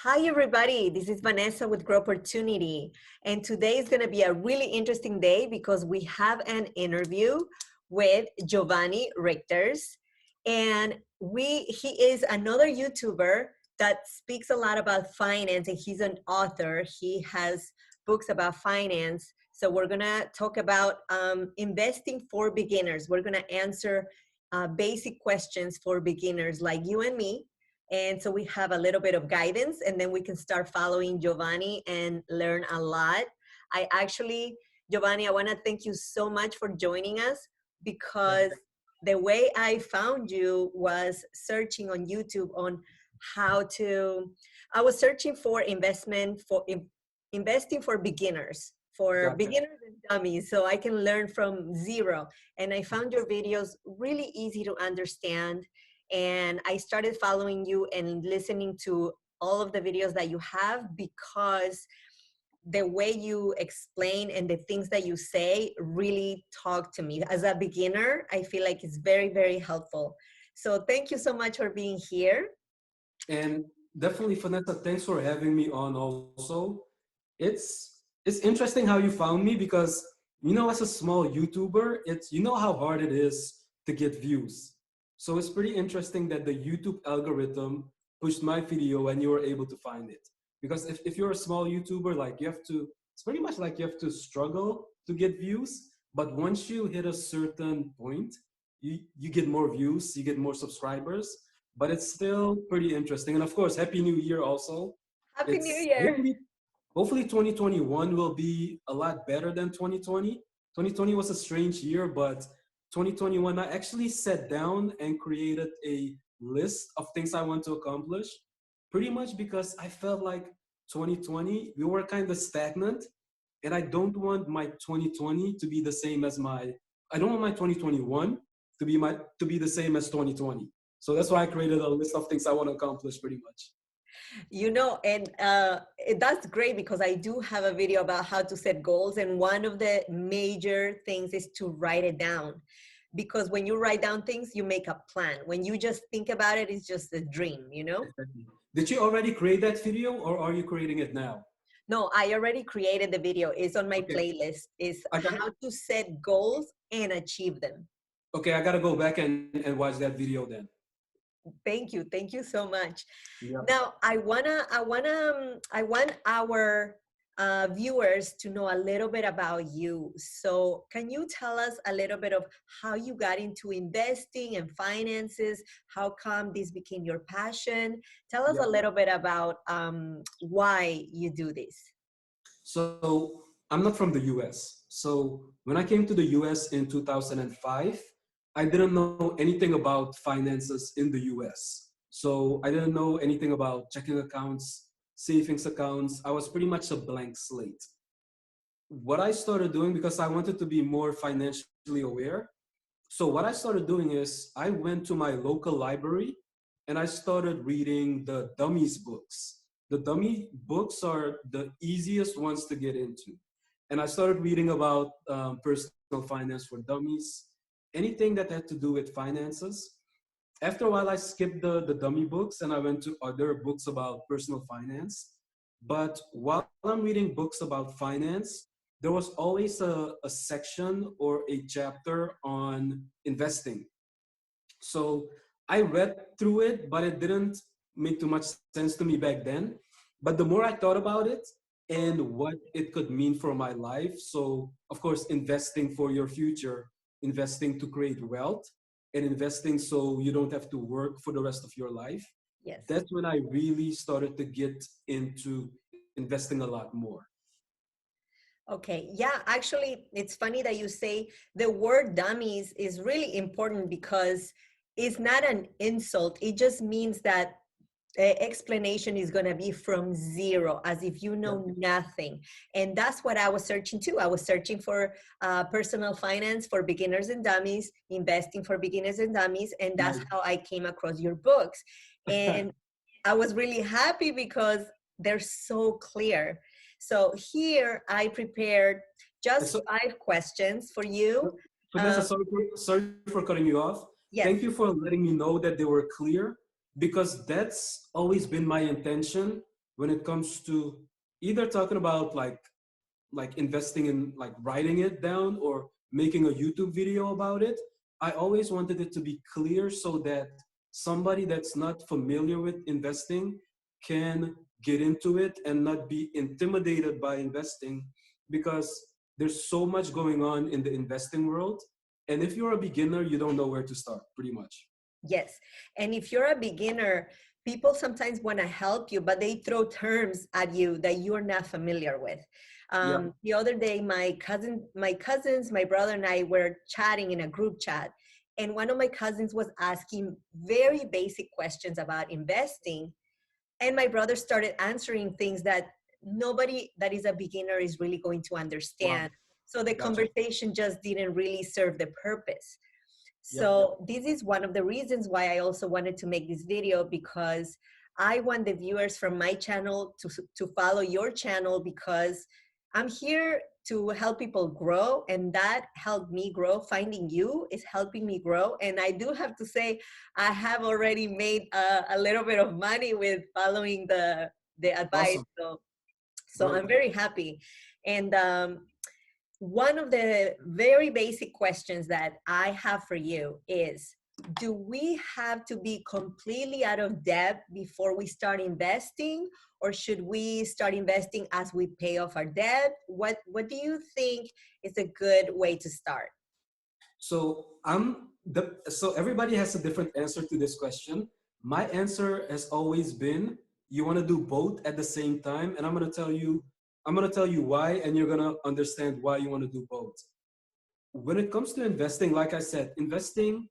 Hi, everybody. This is Vanessa with Grow Opportunity. And today is going to be a really interesting day because we have an interview with Giovanni Richters. And he is another YouTuber that speaks a lot about finance, and he's an author. He has books about finance. So we're going to talk about investing for beginners. We're going to answer basic questions for beginners like you and me. And so we have a little bit of guidance, and then we can start following Giovanni and learn a lot. Giovanni, I want to thank you so much for joining us because the way I found you was searching on YouTube on I was searching for investing for beginners, for beginners and dummies, so I can learn from zero. And I found your videos really easy to understand. And I started following you and listening to all of the videos that you have because the way you explain and the things that you say really talk to me. As a beginner, I feel like it's very, very helpful. So thank you so much for being here. And definitely, Vanessa, thanks for having me on also. It's interesting how you found me because, as a small YouTuber, you know how hard it is to get views. So it's pretty interesting that the YouTube algorithm pushed my video and you were able to find it. Because if you're a small YouTuber, it's pretty much like you have to struggle to get views. But once you hit a certain point, you get more views, you get more subscribers, but it's still pretty interesting. And of course, Happy New Year also. Happy New It's Year. hopefully 2021 will be a lot better than 2020. 2020 was a strange year, but 2021, I actually sat down and created a list of things I want to accomplish, pretty much because I felt like 2020, we were kind of stagnant, and I don't want my 2020 to be the same as I don't want my 2021 to be the same as 2020. So that's why I created a list of things I want to accomplish pretty much. That's great because I do have a video about how to set goals. And one of the major things is to write it down. Because when you write down things, you make a plan. When you just think about it, it's just a dream. Did you already create that video or are you creating it now? No, I already created the video. It's on my Okay. playlist. It's how to set goals and achieve them. Okay, I gotta go back and watch that video then. Thank you. Thank you so much. Yeah. Now, I want our viewers to know a little bit about you. So can you tell us a little bit of how you got into investing and finances? How come this became your passion? Tell us a little bit about why you do this. So I'm not from the US. So when I came to the US in 2005, I didn't know anything about finances in the US. So I didn't know anything about checking accounts, savings accounts. I was pretty much a blank slate. What I started doing, because I wanted to be more financially aware, so what I started doing is I went to my local library and I started reading the dummies books. The dummy books are the easiest ones to get into. And I started reading about personal finance for dummies, anything that had to do with finances. After a while, I skipped the dummy books and I went to other books about personal finance. But while I'm reading books about finance, there was always a section or a chapter on investing. So I read through it, but it didn't make too much sense to me back then. But the more I thought about it and what it could mean for my life, so of course, investing for your future, investing to create wealth, and investing so you don't have to work for the rest of your life. Yes. That's when I really started to get into investing a lot more. Okay. Yeah, actually, it's funny that you say the word dummies is really important because it's not an insult. It just means that the explanation is going to be from zero, as if you know nothing. And that's what I was searching too. I was searching for personal finance for beginners and dummies, investing for beginners and dummies. And that's how I came across your books. And I was really happy because they're so clear. So here I prepared just 5 questions for you. Vanessa, sorry for cutting you off. Yes. Thank you for letting me know that they were clear, because that's always been my intention when it comes to either talking about like investing in like writing it down or making a YouTube video about it, I always wanted it to be clear so that somebody that's not familiar with investing can get into it and not be intimidated by investing, because there's so much going on in the investing world. And if you're a beginner, you don't know where to start, pretty much. Yes. And if you're a beginner, people sometimes want to help you, but they throw terms at you that you're not familiar with. Yeah. The other day, my cousins, my brother and I were chatting in a group chat, and one of my cousins was asking very basic questions about investing, and my brother started answering things that nobody that is a beginner is really going to Wow. understand. So the Gotcha. conversation just didn't really serve the purpose. Yep. So this is one of the reasons why I also wanted to make this video, because I want the viewers from my channel to follow your channel, because I'm here to help people grow, and that helped me grow. Finding you is helping me grow. And I do have to say, I have already made a little bit of money with following the advice. Awesome. So Great. I'm very happy. And one of the very basic questions that I have for you is, do we have to be completely out of debt before we start investing, or should we start investing as we pay off our debt? What do you think is a good way to start? So everybody has a different answer to this question. My answer has always been you want to do both at the same time, and I'm going to tell you why, and you're going to understand why you want to do both. When it comes to investing, like I said, investing,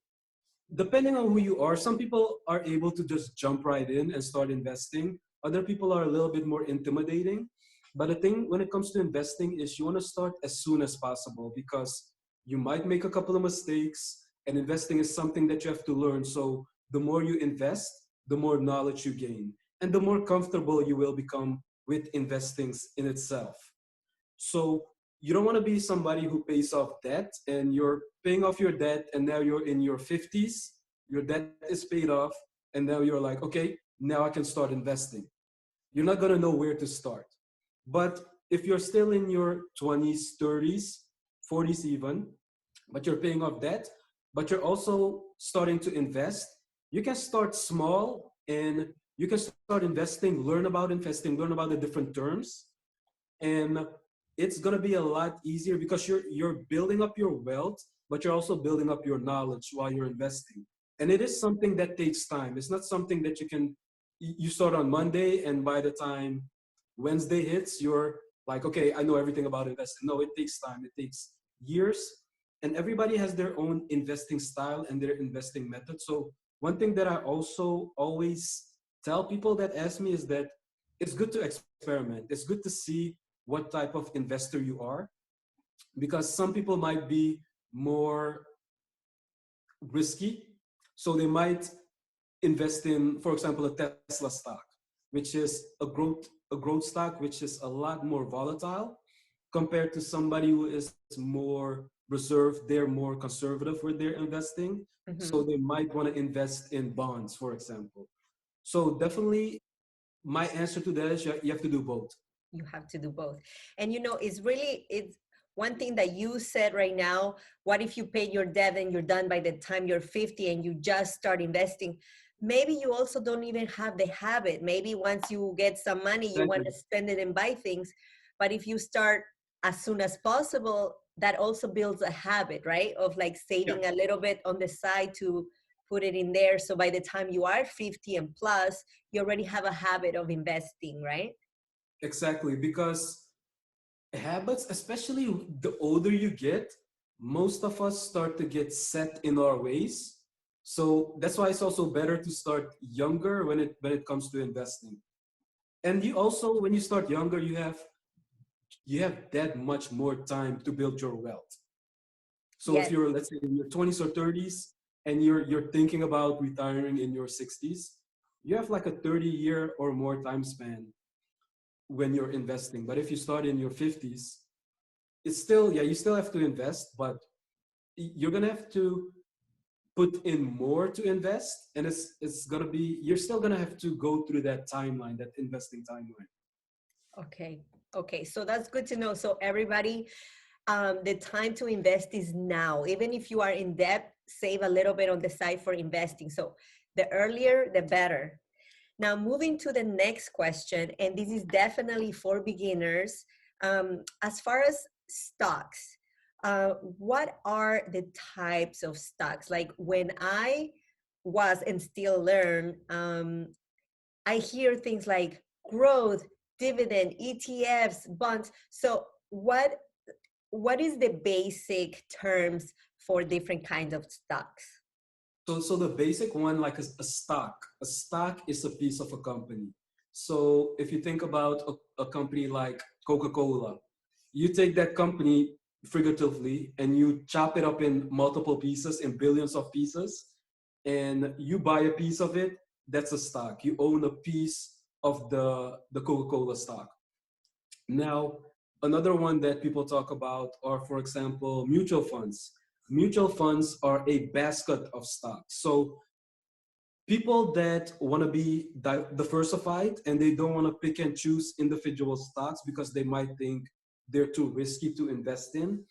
depending on who you are, some people are able to just jump right in and start investing. Other people are a little bit more intimidating. But the thing when it comes to investing is you want to start as soon as possible, because you might make a couple of mistakes, and investing is something that you have to learn. So the more you invest, the more knowledge you gain, and the more comfortable you will become with investing in itself. So you don't want to be somebody who pays off debt and you're paying off your debt and now you're in your 50s, your debt is paid off, and now you're like, okay, now I can start investing. You're not going to know where to start. But if you're still in your 20s, 30s, 40s even, but you're paying off debt, but you're also starting to invest, you can start small and you can start investing, learn about the different terms, and it's going to be a lot easier because you're building up your wealth, but you're also building up your knowledge while you're investing. And it is something that takes time. It's not something that you start on Monday and by the time Wednesday hits you're like, okay, I know everything about investing. No, it takes time. It takes years, and everybody has their own investing style and their investing method. So one thing that I also always tell people that ask me is that it's good to experiment. It's good to see what type of investor you are, because some people might be more risky. So they might invest in, for example, a Tesla stock, which is a growth stock, which is a lot more volatile compared to somebody who is more reserved. They're more conservative with their investing. So Mhm. they might want to invest in bonds, for example. So definitely my answer to that is you have to do both. You have to do both. And it's one thing that you said right now. What if you pay your debt and you're done by the time you're 50 and you just start investing? Maybe you also don't even have the habit. Maybe once you get some money you want Exactly. to spend it and buy things. But if you start as soon as possible, that also builds a habit, right, of like Yeah. saving a little bit on the side to put it in there, so by the time you are 50 and plus, you already have a habit of investing, right? Exactly, because habits, especially the older you get, most of us start to get set in our ways. So that's why it's also better to start younger when it comes to investing. And you also, when you start younger, you have that much more time to build your wealth. So if Yes. you're, let's say, in your 20s or 30s and you're thinking about retiring in your 60s, you have like a 30-year or more time span when you're investing. But if you start in your 50s, it's still, yeah, you still have to invest, but you're gonna have to put in more to invest, and it's gonna be, you're still gonna have to go through that timeline, that investing timeline. Okay. Okay. So that's good to know. So everybody, the time to invest is now. Even if you are in debt, save a little bit on the side for investing. So the earlier, the better. Now, moving to the next question, and this is definitely for beginners. As far as stocks, what are the types of stocks? Like when I was and still learn, I hear things like growth, dividend, ETFs, bonds. So what is the basic terms for different kinds of stocks? So the basic one, like a stock is a piece of a company. So if you think about a company like Coca-Cola, you take that company figuratively and you chop it up in multiple pieces, in billions of pieces, and you buy a piece of it, that's a stock. You own a piece of the Coca-Cola stock. Now, another one that people talk about are, for example, mutual funds. Mutual funds are a basket of stocks. So people that want to be diversified and they don't want to pick and choose individual stocks because they might think they're too risky to invest in,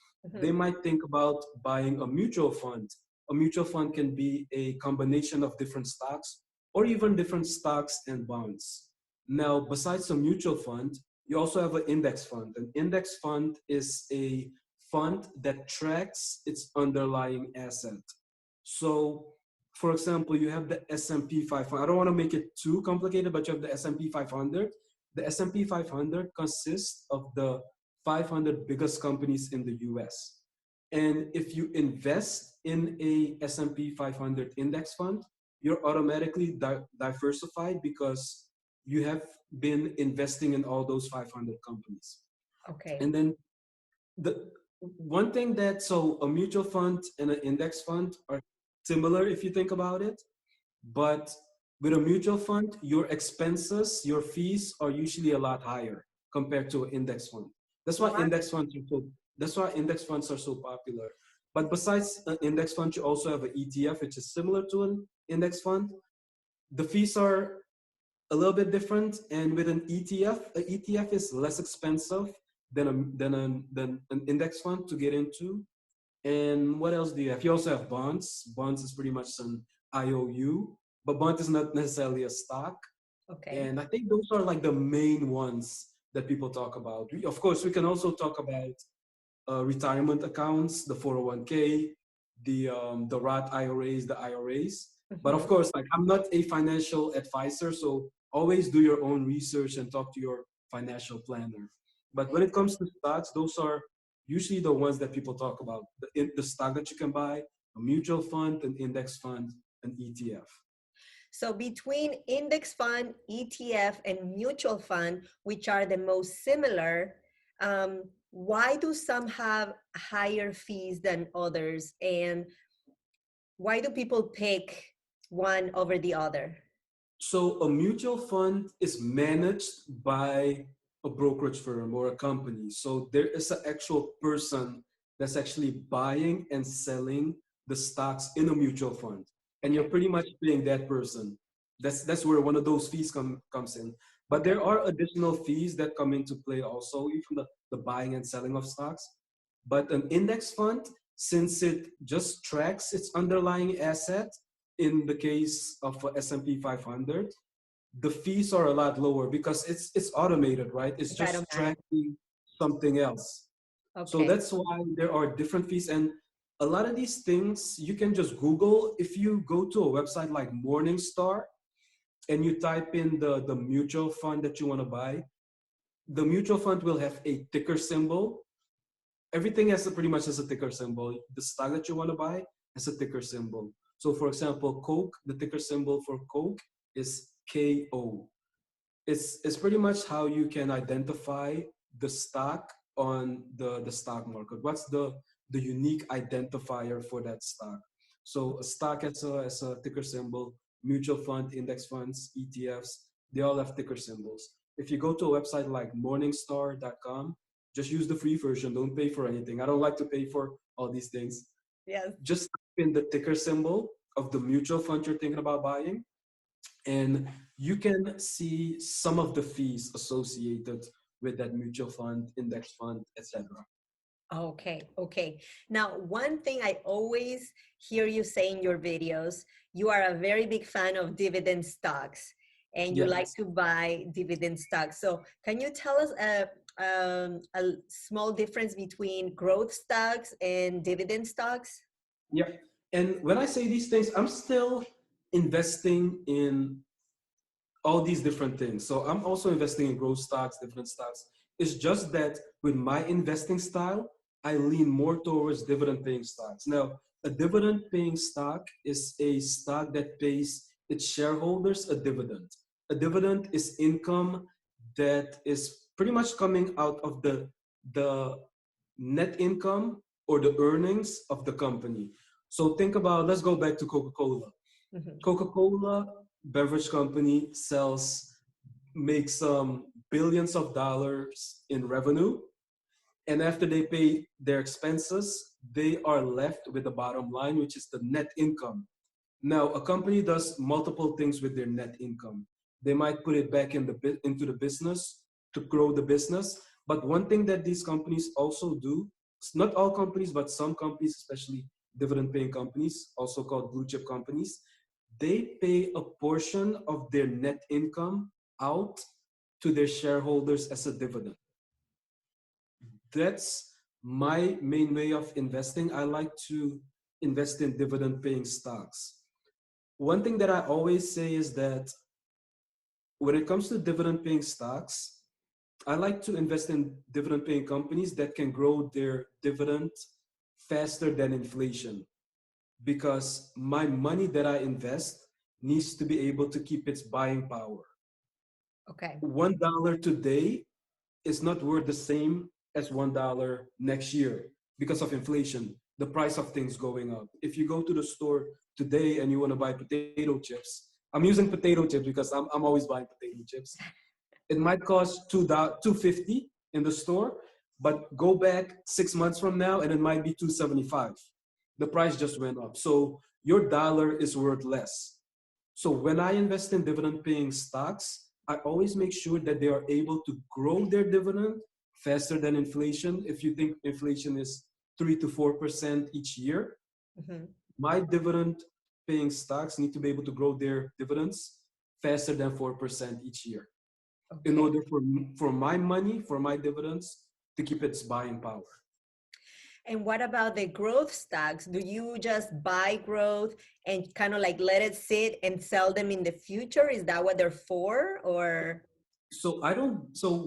they Mhm. might think about buying a mutual fund. A mutual fund can be a combination of different stocks or even different stocks and bonds. Now, besides a mutual fund, you also have an index fund. An index fund is a fund that tracks its underlying asset. So for example, you have the S&P 500. I don't want to make it too complicated, but you have the S&P 500. The S&P 500 consists of the 500 biggest companies in the US. And if you invest in a S&P 500 index fund, you're automatically diversified because you have been investing in all those 500 companies. Okay. And then the one thing that, so a mutual fund and an index fund are similar if you think about it, but with a mutual fund, your expenses, your fees are usually a lot higher compared to an index fund. That's why Why? index funds are so, that's why index funds are so popular. But besides an index fund, you also have an ETF, which is similar to an index fund. The fees are a little bit different, and with an ETF is less expensive than an index fund to get into. And what else do you have? You also have bonds. Bonds is pretty much an IOU, but bond is not necessarily a stock. Okay. And I think those are like the main ones that people talk about. Of course, we can also talk about retirement accounts, the 401k, the Roth IRAs, the IRAs. But of Mhm. course, like I'm not a financial advisor, so always do your own research and talk to your financial planner. But when it comes to stocks, those are usually the ones that people talk about. The stock that you can buy, a mutual fund, an index fund, an ETF. So between index fund, ETF, and mutual fund, which are the most similar, why do some have higher fees than others? And why do people pick one over the other? So a mutual fund is managed by a brokerage firm or a company. So there is an actual person that's actually buying and selling the stocks in a mutual fund. And you're Okay. pretty much paying that person. That's where one of those fees comes in. But Okay. there are additional fees that come into play also, even the buying and selling of stocks. But an index fund, since it just tracks its underlying asset, in the case of S&P 500, the fees are a lot lower because it's automated, right? It's It's just automatic. tracking something else. So Okay. that's why there are different fees. And a lot of these things you can just Google. If you go to a website like Morningstar and you type in the mutual fund that you want to buy, the mutual fund will have a ticker symbol. Everything has pretty much has a ticker symbol. The stock that you want to buy has a ticker symbol. So for example, Coke, the ticker symbol for Coke is KO. It's pretty much how you can identify the stock on the stock market. What's the unique identifier for that stock? So a stock has a ticker symbol, mutual fund, index funds, ETFs, they all have ticker symbols. If you go to a website like morningstar.com, just use the free version. Don't pay for anything. I don't like to pay for all these things. Yes. Just type in the ticker symbol of the mutual fund you're thinking about buying, and you can see some of the fees associated with that mutual fund, index fund, etc. Okay, okay. Now, one thing I always hear you say in your videos, you are a very big fan of dividend stocks and you like Yes. to buy dividend stocks. So, can you tell us a small difference between growth stocks and dividend stocks? Yeah. And when I say these things, I'm still investing in all these different things. So I'm also investing in growth stocks, dividend stocks. It's just that with my investing style, I lean more towards dividend paying stocks. Now, a dividend paying stock is a stock that pays its shareholders a dividend. A dividend is income that is pretty much coming out of the net income or the earnings of the company. So think about, let's go back to Coca-Cola. Mhm. Coca-Cola beverage company makes billions of dollars in revenue, and after they pay their expenses, they are left with the bottom line, which is the net income. Now, a company does multiple things with their net income. They might put it back into the business to grow the business. But one thing that these companies also do, not all companies, but some companies, especially dividend paying companies, also called blue chip companies, they pay a portion of their net income out to their shareholders as a dividend. That's my main way of investing. I like to invest in dividend paying stocks. One thing that I always say is that when it comes to dividend paying stocks, I like to invest in dividend paying companies that can grow their dividend faster than inflation, because my money that I invest needs to be able to keep its buying power. Okay. $1 today is not worth the same as $1 next year because of inflation, the price of things going up. If you go to the store today and you want to buy potato chips, I'm using potato chips because I'm always buying potato chips. It might cost $2.50 in the store, but go back 6 months from now and it might be $2.75. The price just went up. So your dollar is worth less. So when I invest in dividend paying stocks, I always make sure that they are able to grow their dividend faster than inflation. If you think inflation is 3 to 4% each year, Mhm. my dividend paying stocks need to be able to grow their dividends faster than 4% each year in Okay. order for my money, for my dividends to keep its buying power. And what about the growth stocks? Do you just buy growth and kind of like let it sit and sell them in the future? Is that what they're for? Or So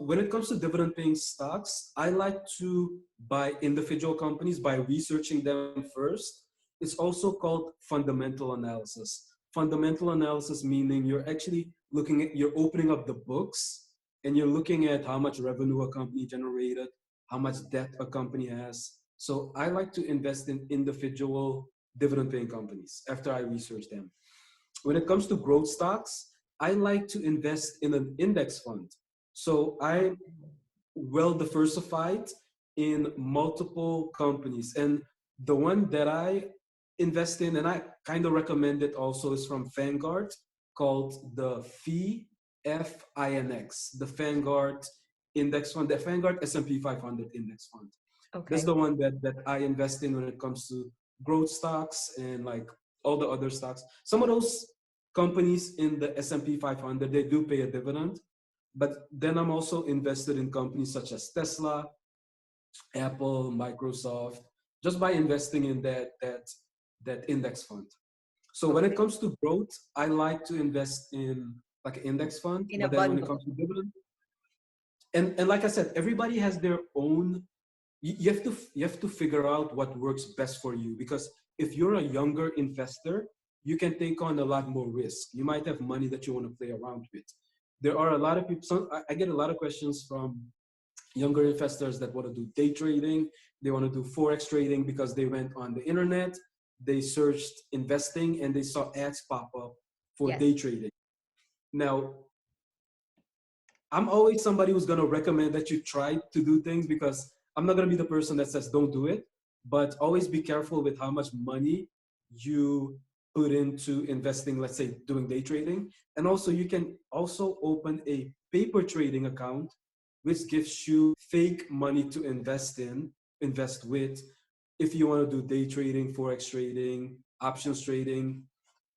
when it comes to dividend paying stocks, I like to buy individual companies by researching them first. It's also called fundamental analysis. Fundamental analysis meaning you're actually you're opening up the books and you're looking at how much revenue a company generated, how much debt a company has. So I like to invest in individual dividend paying companies after I research them. When it comes to growth stocks, I like to invest in an index fund. So I'm well diversified in multiple companies. And the one that I invest in, and I kind of recommend it also, is from Vanguard, called the FINX, the Vanguard Index Fund, the Vanguard S&P 500 Index Fund. That's okay. the one that I invest in when it comes to growth stocks and like all the other stocks. Some of those companies in the S&P 500, they do pay a dividend, but then I'm also invested in companies such as Tesla, Apple, Microsoft, just by investing in that index fund. So when it Okay. comes to growth, I like to invest in like an index fund, In a but then when it bundle. comes to dividend, and like I said, everybody has their own. You have to figure out what works best for you, because if you're a younger investor, you can take on a lot more risk. You might have money that you want to play around with. There are a lot of people. I get a lot of questions from younger investors that want to do day trading. They want to do forex trading because they went on the internet, they searched investing, and they saw ads pop up for Yes. day trading. Now, I'm always somebody who's going to recommend that you try to do things, because I'm not going to be the person that says don't do it, but always be careful with how much money you put into investing, let's say doing day trading. And also you can also open a paper trading account, which gives you fake money to invest with, if you want to do day trading, forex trading, options trading,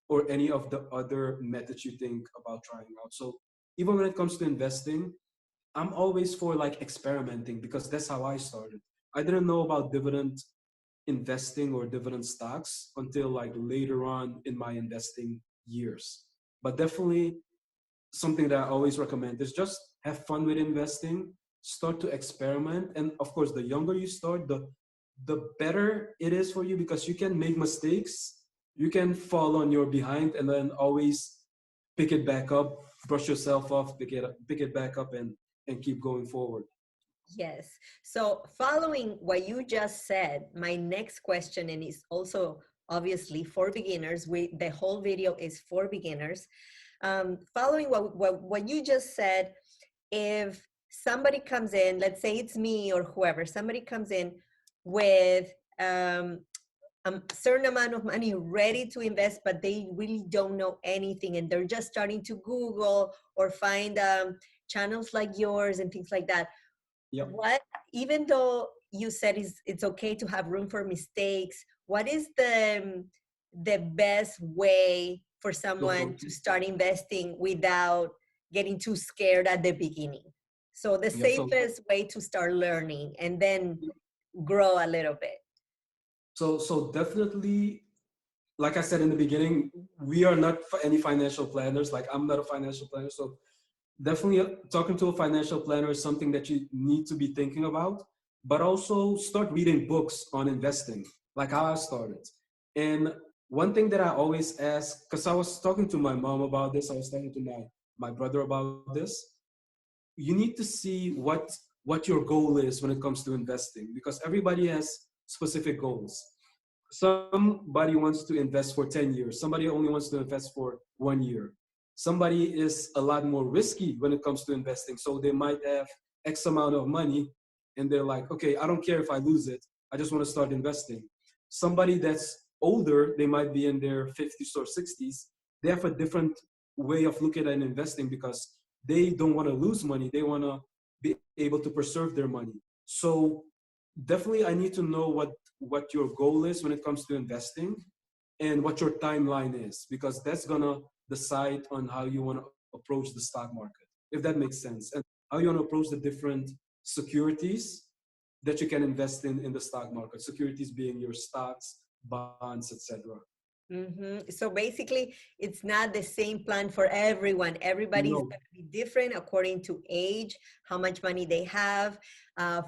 or any of the other methods you think about trying out. So even when it comes to investing, I'm always for like experimenting, because that's how I started. I didn't know about dividend investing or dividend stocks until like later on in my investing years. But definitely something that I always recommend is just have fun with investing, start to experiment. And of course, the younger you start, the better it is for you, because you can make mistakes, you can fall on your behind, and then always pick it back up, brush yourself off, pick it back up, and keep going forward. Yes. So following what you just said, my next question, and is also obviously for beginners, the whole video is for beginners. Following what you just said, if somebody comes in, let's say it's me or whoever, somebody comes in with a certain amount of money ready to invest, but they really don't know anything, and they're just starting to Google or find channels like yours and things like that. Yep. What, even though you said it's okay to have room for mistakes, what is the best way for someone to start investing without getting too scared at the beginning? So the Yep. safest way to start learning and then grow a little bit. So definitely, like I said in the beginning, we are not any financial planners. Like I'm not a financial planner. So definitely talking to a financial planner is something that you need to be thinking about, but also start reading books on investing, like how I started. And one thing that I always ask, because I was talking to my mom about this, I was talking to my brother about this, you need to see what your goal is when it comes to investing, because everybody has specific goals. Somebody wants to invest for 10 years. Somebody only wants to invest for 1 year. Somebody is a lot more risky when it comes to investing. So they might have X amount of money and they're like, okay, I don't care if I lose it. I just want to start investing. Somebody that's older, they might be in their 50s or 60s. They have a different way of looking at investing, because they don't want to lose money. They want to be able to preserve their money. So definitely I need to know what your goal is when it comes to investing, and what your timeline is, because that's gonna decide on how you want to approach the stock market, if that makes sense, and how you want to approach the different securities that you can invest in the stock market. Securities being your stocks, bonds, etc. So basically, it's not the same plan for everyone. Everybody's No. going to be different according to age, how much money they have, uh,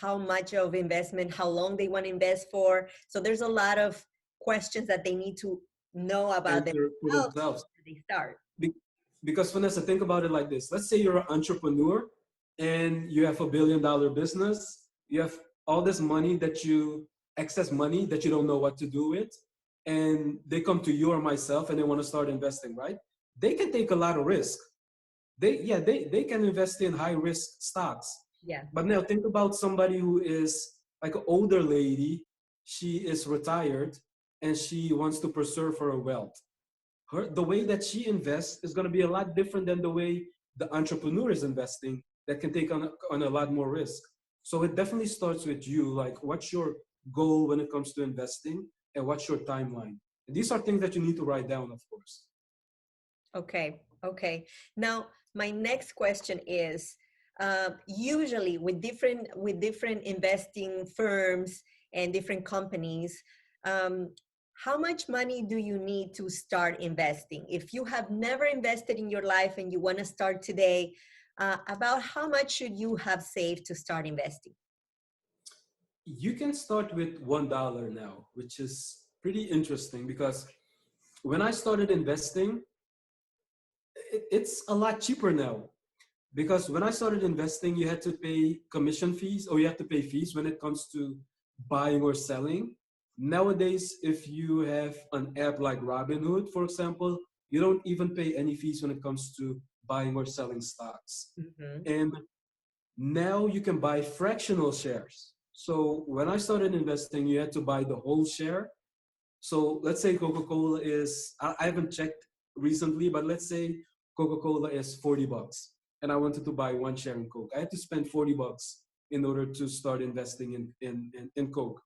how much of investment, how long they want to invest for. So there's a lot of questions that they need to know about Answer for themselves themselves. before they start. Be- because Vanessa, think about it like this. Let's say you're an entrepreneur and you have $1 billion business. You have all this money excess money that you don't know what to do with. And they come to you or myself and they want to start investing, right? They can take a lot of risk. They can invest in high risk stocks. Yeah. But now think about somebody who is like an older lady. She is retired and she wants to preserve her wealth. The way that she invests is going to be a lot different than the way the entrepreneur is investing, that can take on a lot more risk. So it definitely starts with you, like what's your goal when it comes to investing, and what's your timeline. And these are things that you need to write down, of course. Okay. Okay. Now, my next question is, usually with different investing firms and different companies, um, how much money do you need to start investing? If you have never invested in your life and you want to start today, about how much should you have saved to start investing? You can start with $1 now, which is pretty interesting, because when I started investing, it's a lot cheaper now. Because when I started investing, you had to pay commission fees, or you have to pay fees when it comes to buying or selling. Nowadays, if you have an app like Robinhood, for example, you don't even pay any fees when it comes to buying or selling stocks. Mhm. And now you can buy fractional shares. So when I started investing, you had to buy the whole share. So let's say Coca-Cola is, I haven't checked recently, but let's say Coca-Cola is $40 and I wanted to buy one share in Coke. I had to spend $40 in order to start investing in Coke.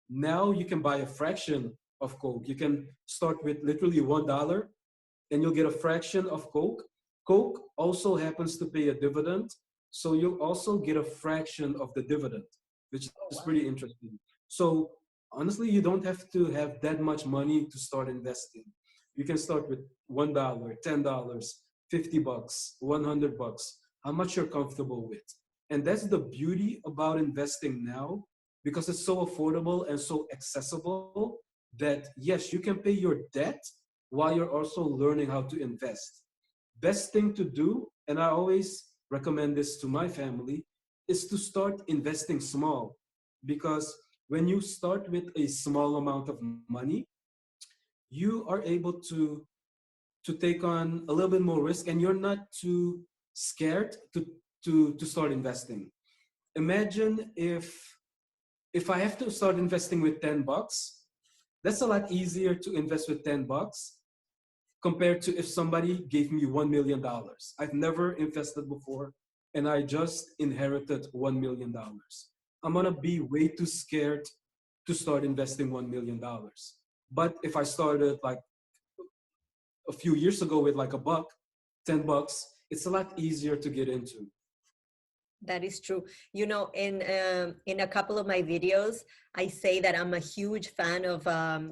Now you can buy a fraction of Coke. You can start with literally $1 and you'll get a fraction of Coke. Coke also happens to pay a dividend, so you'll also get a fraction of the dividend, which Oh, is wow. pretty interesting. So honestly, you don't have to have that much money to start investing. You can start with $1, $10, $50, $100, how much you're comfortable with. And that's the beauty about investing now, because it's so affordable and so accessible that yes, you can pay your debt while you're also learning how to invest. Best thing to do, and I always recommend this to my family, is to start investing small. Because when you start with a small amount of money, you are able to take on a little bit more risk and you're not too scared to start investing. Imagine if I have to start investing with $10, that's a lot easier to invest with $10 compared to if somebody gave me $1 million. I've never invested before and I just inherited $1 million. I'm gonna be way too scared to start investing $1 million. But if I started like a few years ago with like a buck, $10, it's a lot easier to get into. That is true. You know, in a couple of my videos, I say that I'm a huge fan of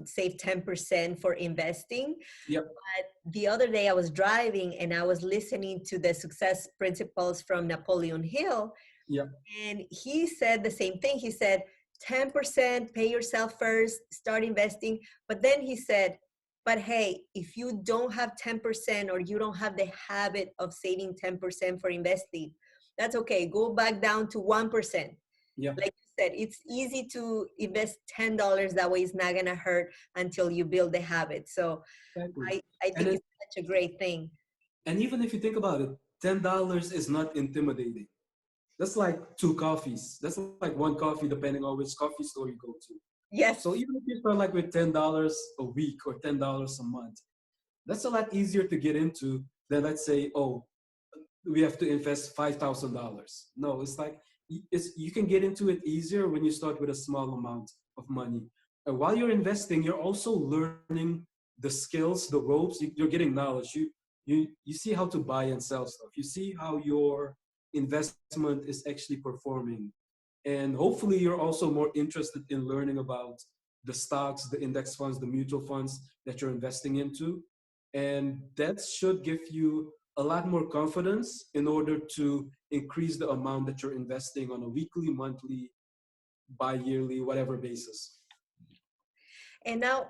save 10% for investing. Yep. But the other day I was driving and I was listening to the success principles from Napoleon Hill, Yep. and he said the same thing. He said 10% pay yourself first, start investing. But then he said, but hey, if you don't have 10% or you don't have the habit of saving 10% for investing, that's okay. Go back down to 1%. Yep. Like you said, it's easy to invest $10. That way it's not gonna hurt until you build the habit. So Exactly. I And think it, it's such a great thing. and even if you think about it, $10 is not intimidating. That's like two coffees. That's like one coffee, depending on which coffee store you go to. Yes. So even if you start like with $10 a week or $10 a month, that's a lot easier to get into than let's say, oh, we have to invest $5,000. No, it's like you can get into it easier when you start with a small amount of money. And while you're investing, you're also learning the skills, the ropes. You're getting knowledge. You see how to buy and sell stuff. You see how your investment is actually performing, and hopefully you're also more interested in learning about the stocks, the index funds, the mutual funds that you're investing into, and that should give you a lot more confidence in order to increase the amount that you're investing on a weekly, monthly, bi-yearly, whatever basis. And now,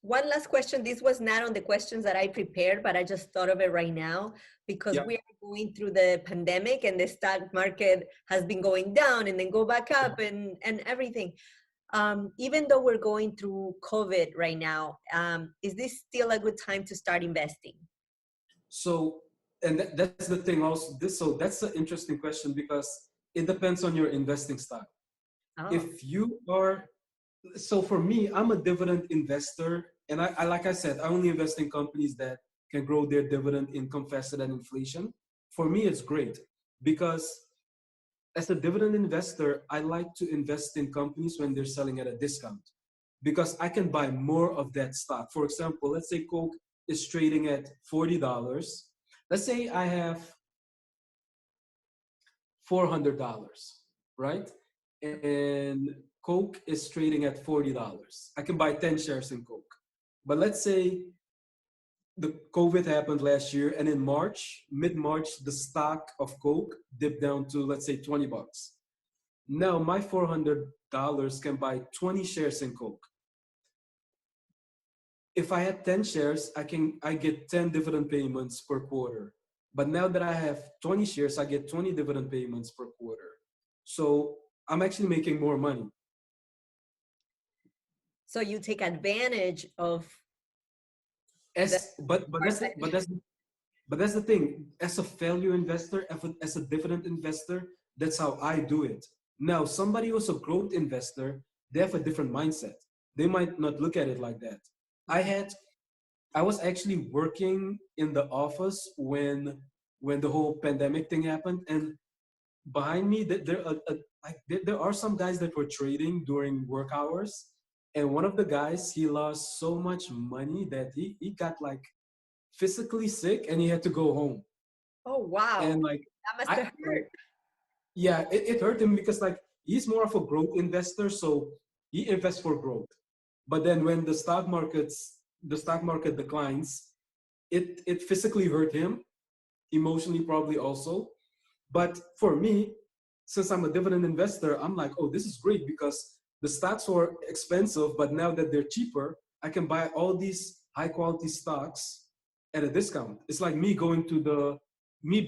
one last question. This was not on the questions that I prepared, but I just thought of it right now because Yeah. we are going through the pandemic and the stock market has been going down and then go back up and everything. Even though we're going through COVID right now, is this still a good time to start investing? So, and that's the thing also. So that's an interesting question because it depends on your investing style. Oh, If you are, so for me, I'm a dividend investor, and I like I said, I only invest in companies that can grow their dividend income faster than inflation. For me, it's great because as a dividend investor, I like to invest in companies when they're selling at a discount because I can buy more of that stock. For example, let's say Coke is trading at $40. Let's say I have $400, right? And Coke is trading at $40. I can buy 10 shares in Coke. But let's say the COVID happened last year, and in March, mid-March, the stock of Coke dipped down to, let's say, $20. Now my $400 can buy 20 shares in Coke. If I had 10 shares, I get 10 dividend payments per quarter. But now that I have 20 shares, I get 20 dividend payments per quarter. So I'm actually making more money. so you take advantage of the As but that's the, market. but that's the thing. As a value investor, as a dividend investor, that's how I do it. Now, somebody who's a growth investor, they have a different mindset. they might not look at it like that. I had I was actually working in the office when the whole pandemic thing happened, and behind me there are some guys that were trading during work hours, and one of the guys, he lost so much money that he got like physically sick and he had to go home. Oh, wow. And like That must I have hurt. yeah, it hurt him because like he's more of a growth investor, so he invests for growth. But then when the stock market declines, it physically hurt him, emotionally probably also. But for me, since I'm a dividend investor, I'm like, oh, this is great because the stocks were expensive, but now that they're cheaper, I can buy all these high quality stocks at a discount. It's like me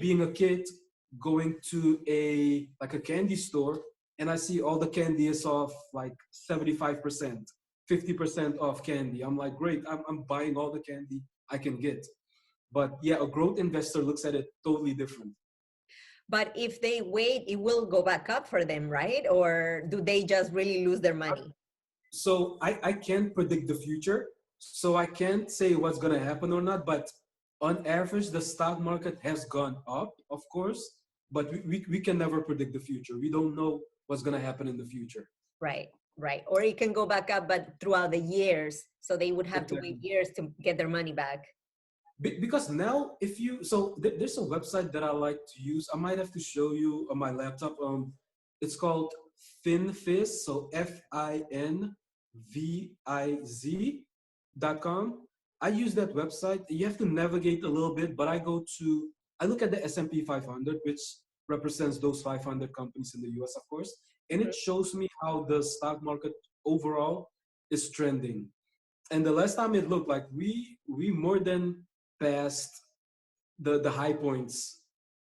being a kid going to a candy store, and I see all the candy is off like 75%, 50% off candy. I'm like, great, I'm buying all the candy I can get. But yeah, a growth investor looks at it totally different. But if they wait, it will go back up for them, right? Or do they just really lose their money? So I can't predict the future. So I can't say what's going to happen or not. But on average, the stock market has gone up, of course. But we can never predict the future. We don't know what's going to happen in the future. Right, right. Or it can go back up, but throughout the years. So they would have to wait Exactly. years to get their money back. Because now, if you there's a website that I like to use. I might have to show you on my laptop. It's called FinFiz. So FINVIZ.com. I use that website. You have to navigate a little bit, but I look at the S&P 500, which represents those 500 companies in the US, of course, and Mhm. it shows me how the stock market overall is trending. And the last time it looked like we more than past the high points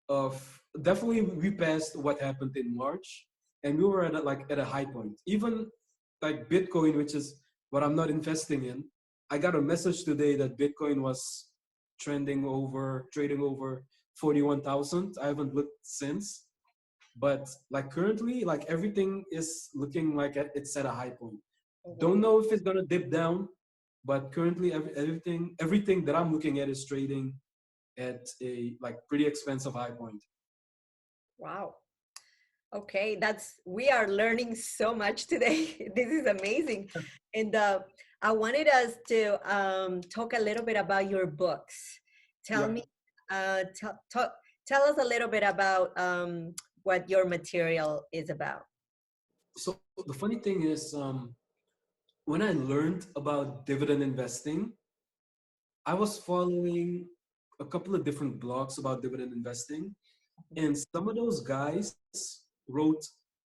of, definitely we passed what happened in March, and we were at a high point. Even like Bitcoin, which is what I'm not investing in, I got a message today that Bitcoin was trading over 41,000. I haven't looked since, but like currently, like everything is looking like it's at a high point. Mhm. Don't know if it's gonna dip down, but currently everything that I'm looking at is trading at a like pretty expensive high point. Wow. Okay, we are learning so much today. This is amazing. And I wanted us to talk a little bit about your books. Tell Yeah. me, tell us a little bit about what your material is about. So the funny thing is, when I learned about dividend investing, I was following a couple of different blogs about dividend investing, and some of those guys wrote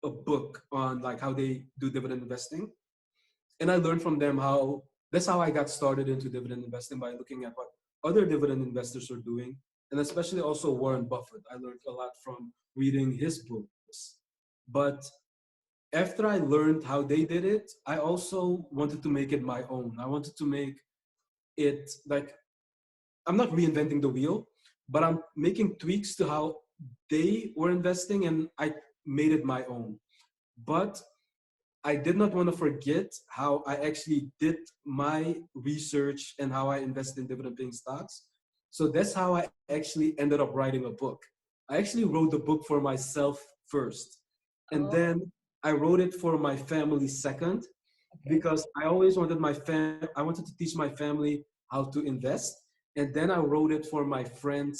a book on like how they do dividend investing, and I learned from them how that's how I got started into dividend investing, by looking at what other dividend investors are doing, and especially also Warren Buffett. I learned a lot from reading his books. But after I learned how they did it, I also wanted to make it my own. I wanted to make it like, I'm not reinventing the wheel, but I'm making tweaks to how they were investing, and I made it my own. But I did not want to forget how I actually did my research and how I invest in dividend paying stocks. So that's how I actually ended up writing a book. I actually wrote the book for myself first. And Oh, then I wrote it for my family second, okay. because I wanted to teach my family how to invest. And then I wrote it for my friends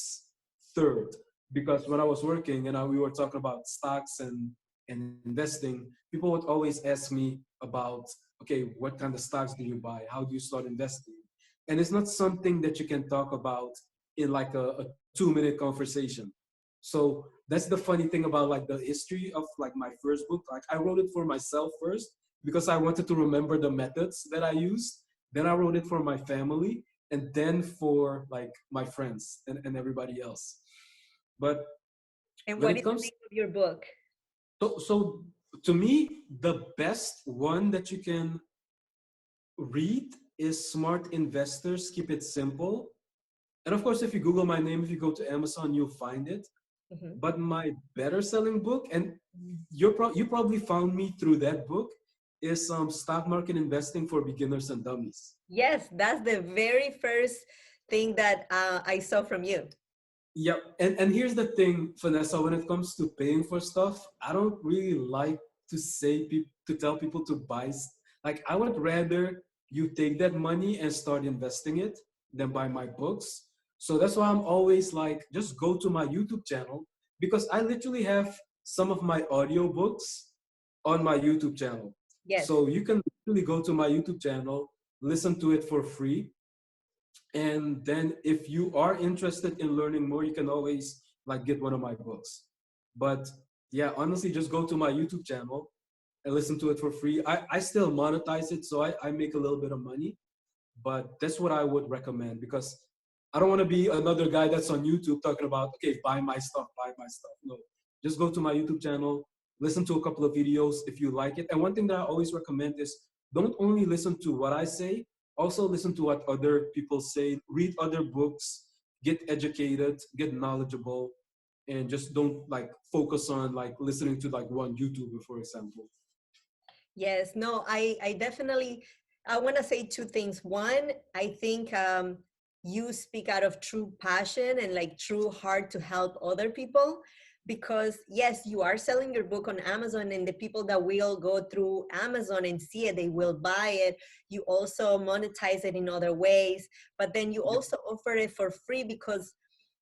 third, because when I was working and we were talking about stocks and investing, people would always ask me about, okay, what kind of stocks do you buy? How do you start investing? And it's not something that you can talk about in like a 2-minute conversation. So that's the funny thing about like the history of like my first book. Like I wrote it for myself first because I wanted to remember the methods that I used. Then I wrote it for my family, and then for like my friends and everybody else. But And when what it is the comes name of your book? so to me, the best one that you can read is Smart Investors Keep It Simple. And of course, if you Google my name, if you go to Amazon, you'll find it. Mhm. But my better selling book, and you probably found me through that book, is stock market investing for beginners and dummies. Yes, that's the very first thing that I saw from you. Yep. And here's the thing, Vanessa, when it comes to paying for stuff, I don't really like to to tell people to like, I would rather you take that money and start investing it than buy my books. So that's why I'm always like, just go to my YouTube channel, because I literally have some of my audiobooks on my YouTube channel. Yes. So you can really go to my YouTube channel, listen to it for free. And then if you are interested in learning more, you can always like get one of my books. But yeah, honestly, just go to my YouTube channel and listen to it for free. I still monetize it, so I make a little bit of money, but that's what I would recommend, because I don't want to be another guy that's on YouTube talking about, okay, buy my stuff, buy my stuff. No, just go to my YouTube channel, listen to a couple of videos if you like it. And one thing that I always recommend is, don't only listen to what I say, also listen to what other people say, read other books, get educated, get knowledgeable, and just don't like focus on like listening to like one YouTuber, for example. Yes, no, I definitely, I want to say two things. One, I think you speak out of true passion and like true heart to help other people, because yes, you are selling your book on Amazon, and the people that will go through Amazon and see it, they will buy it. You also monetize it in other ways, but then you Yep. also offer it for free because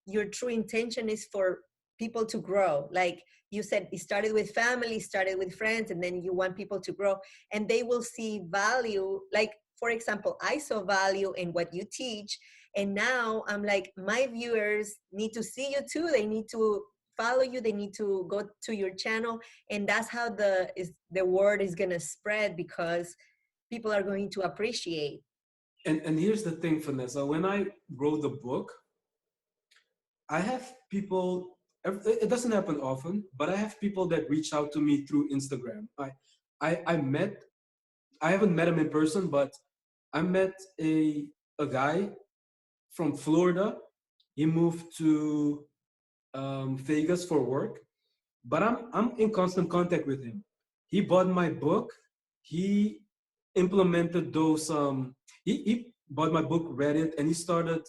your true intention is for people to grow. Like you said, it started with family, started with friends, and then you want people to grow, and they will see value. Like, for example, I saw value in what you teach, and now I'm like, my viewers need to see you too. They need to follow you, they need to go to your channel, and that's how the word is going to spread, because people are going to appreciate. And here's the thing, Vanessa, when I wrote the book, I have people, it doesn't happen often, but I have people that reach out to me through Instagram. I met, I haven't met him in person, but I met a guy from Florida. He moved to Vegas for work, but I'm in constant contact with him. He bought my book. He implemented those. He bought my book, read it, and he started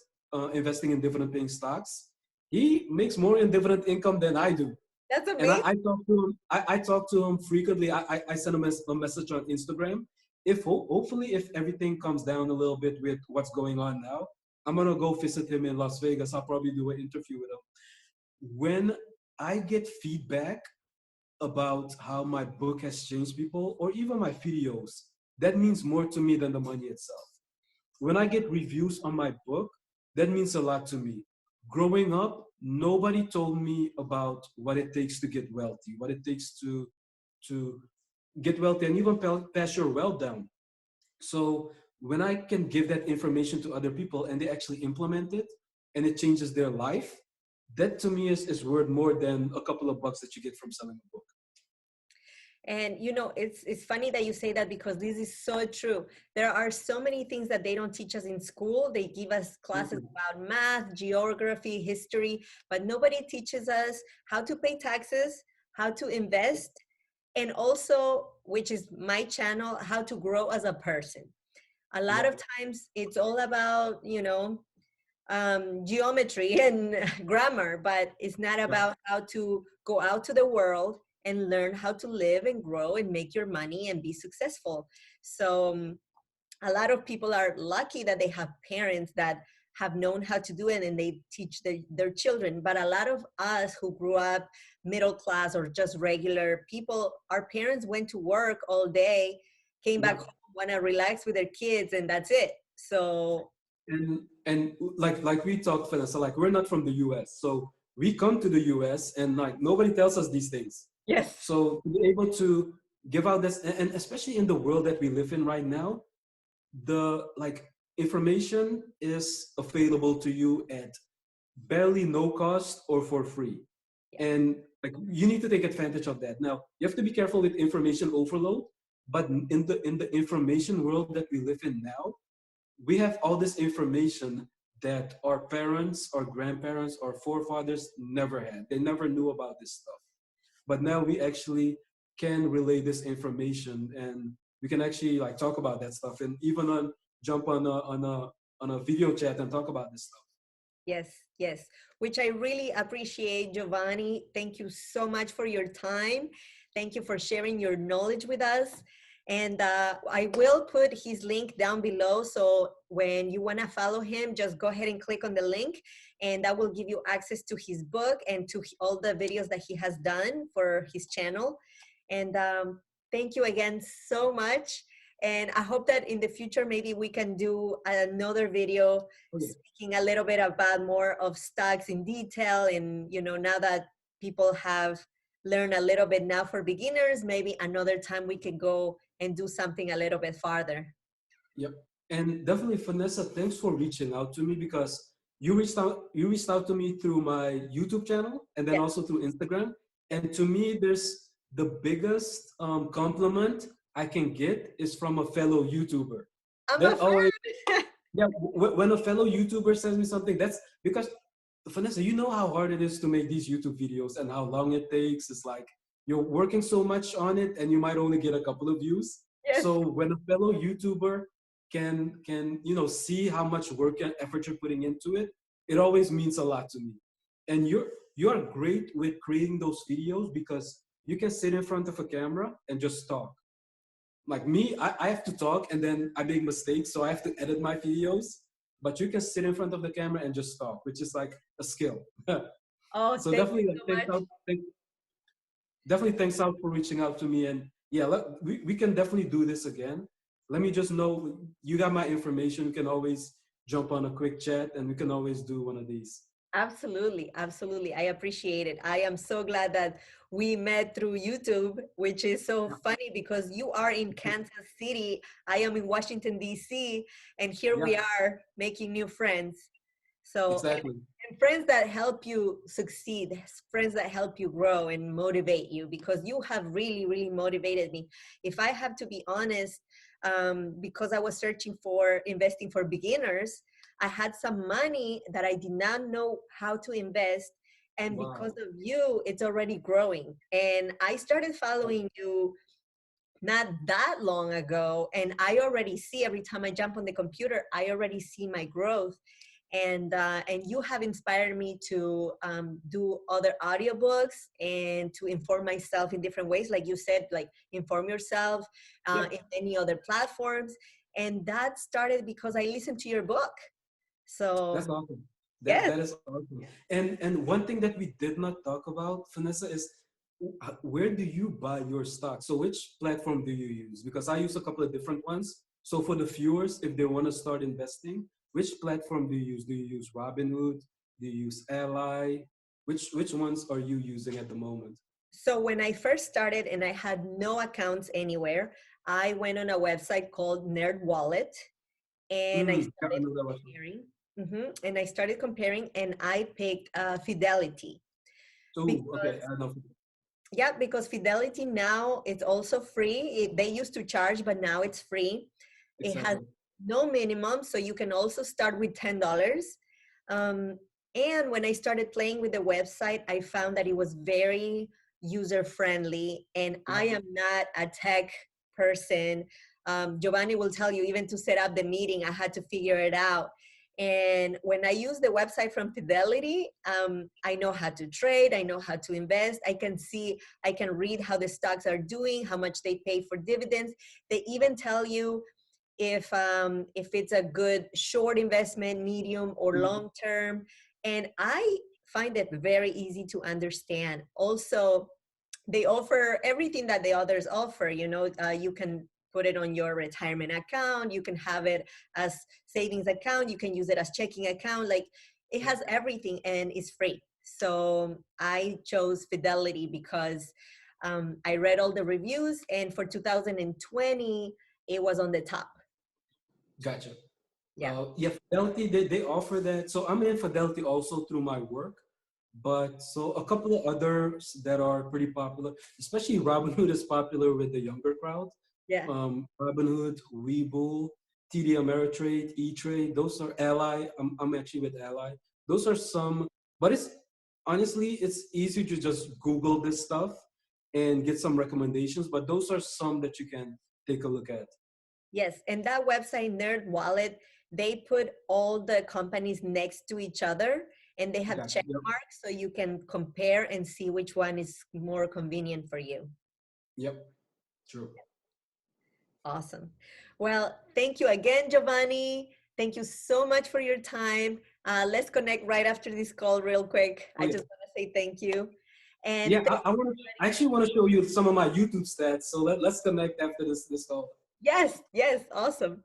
investing in dividend paying stocks. He makes more in dividend income than I do. That's And amazing. I talk to him. I talk to him frequently. I send him a message on Instagram. If hopefully if everything comes down a little bit with what's going on now, I'm gonna go visit him in Las Vegas. I'll probably do an interview with him. When I get feedback about how my book has changed people, or even my videos, that means more to me than the money itself. When I get reviews on my book, that means a lot to me. Growing up, nobody told me about what it takes to get wealthy, what it takes to get wealthy and even pass your wealth down. So when I can give that information to other people and they actually implement it and it changes their life, that to me is worth more than a couple of bucks that you get from selling a book. And you know, it's funny that you say that, because this is so true. There are so many things that they don't teach us in school. They give us classes Mhm. about math, geography, history, but nobody teaches us how to pay taxes, how to invest, and also, which is my channel, how to grow as a person. A lot of Yep. times it's all about, geometry and grammar, but it's not Yep. about how to go out to the world and learn how to live and grow and make your money and be successful. So a lot of people are lucky that they have parents that have known how to do it and they teach their children. But a lot of us who grew up middle class or just regular people, our parents went to work all day, came back Yep. home, want to relax with their kids, and that's it. So And like we talked, Vanessa, like we're not from the US. So we come to the US and like nobody tells us these things. yes. So to be able to give out this, and especially in the world that we live in right now, the like information is available to you at barely no cost or for free. Yeah. And like you need to take advantage of that. Now you have to be careful with information overload, but in the information world that we live in now, we have all this information that our parents, our grandparents, our forefathers never had. They never knew about this stuff. But now we actually can relay this information, and we can actually like talk about that stuff, and even jump on a video chat and talk about this stuff. Yes, yes, which I really appreciate, Giovanni. Thank you so much for your time. Thank you for sharing your knowledge with us. And I will put his link down below. So when you want to follow him, just go ahead and click on the link, and that will give you access to his book and to all the videos that he has done for his channel. And thank you again so much. And I hope that in the future, maybe we can do another video Okay. speaking a little bit about more of stocks in detail. And, you know, now that people have learned a little bit now for beginners, maybe another time we could go and do something a little bit farther. Yep. And definitely, Vanessa, thanks for reaching out to me, because you reached out to me through my YouTube channel and then Yeah. also through Instagram. And to me, there's the biggest compliment I can get is from a fellow YouTuber. I'm a That always, fan. yeah, when a fellow YouTuber sends me something, that's because, Vanessa, you know how hard it is to make these YouTube videos and how long it takes. It's like you're working so much on it and you might only get a couple of views. Yes. So when a fellow YouTuber can see how much work and effort you're putting into it, it always means a lot to me. And you're great with creating those videos because you can sit in front of a camera and just talk. Like me, I have to talk and then I make mistakes, so I have to edit my videos. But you can sit in front of the camera and just talk, which is like a skill. Oh, So thank definitely you like, so much. definitely thanks out for reaching out to me. And yeah, we can definitely do this again. Let me just know, you got my information. We can always jump on a quick chat and we can always do one of these. Absolutely, absolutely. I appreciate it. I am so glad that we met through YouTube, which is so funny because you are in Kansas City, I am in Washington, D.C., and here Yeah, we are making new friends. So, exactly. and friends that help you succeed, friends that help you grow and motivate you, because you have really, really motivated me. If I have to be honest, because I was searching for investing for beginners, I had some money that I did not know how to invest. And because Wow. of you, it's already growing. And I started following you not that long ago. And I already see, every time I jump on the computer, I already see my growth. And you have inspired me to do other audiobooks and to inform myself in different ways. Like you said, like inform yourself Yeah, in many other platforms. And that started because I listened to your book. that's So awesome. That yes. that is awesome. And one thing that we did not talk about, Vanessa, is where do you buy your stock? So which platform do you use? Because I use a couple of different ones. So for the viewers, if they want to start investing, which platform do you use? Do you use Robinhood? Do you use Ally? Which ones are you using at the moment? So when I first started and I had no accounts anywhere, I went on a website called Nerd Wallet and I Yeah, started another one. comparing. And I started comparing and I picked Fidelity Oh, okay. because I know. yeah, because Fidelity now it's also free. They used to charge, but now it's free. It has Exactly. no minimum, so you can also start with $10. Um, and when I started playing with the website, I found that it was very user friendly, and I Yeah. am not a tech person. Giovanni will tell you, even to set up the meeting, I had to figure it out. And when I use the website from Fidelity, I know how to trade, I know how to invest. I can see, I can read how the stocks are doing, how much they pay for dividends. They even tell you if it's a good short investment, medium or Mhm. long term. And I find it very easy to understand. Also, they offer everything that the others offer. You know, you can put it on your retirement account, you can have it as savings account, you can use it as checking account. Like it Yeah. has everything and it's free. So I chose Fidelity because I read all the reviews, and for 2020 it was on the top. Gotcha. Yeah. Yeah, Fidelity, they offer that. So I'm in Fidelity also through my work. But so a couple of others that are pretty popular, especially Robinhood is popular with the younger crowd. Yeah. Robinhood, Webull, TD Ameritrade, E-Trade, those are Ally. I'm actually with Ally. Those are some, but it's honestly, it's easy to just Google this stuff and get some recommendations. But those are some that you can take a look at. Yes, and that website, Nerd Wallet, they put all the companies next to each other and they have Gotcha. check Yep. marks so you can compare and see which one is more convenient for you. Yep. True. Awesome. Well, thank you again, Giovanni. Thank you so much for your time. Let's connect right after this call real quick. I Okay. just want to say thank you. And Yeah, I actually want to show you some of my YouTube stats. So let's connect after this call. yes, yes, awesome.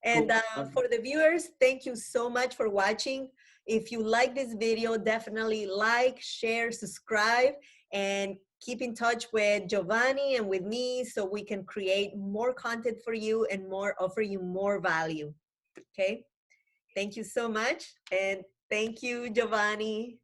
And Cool. for the viewers, thank you so much for watching. If you like this video, definitely like, share, subscribe, and keep in touch with Giovanni and with me so we can create more content for you and offer you more value. Okay? Thank you so much. And thank you, Giovanni.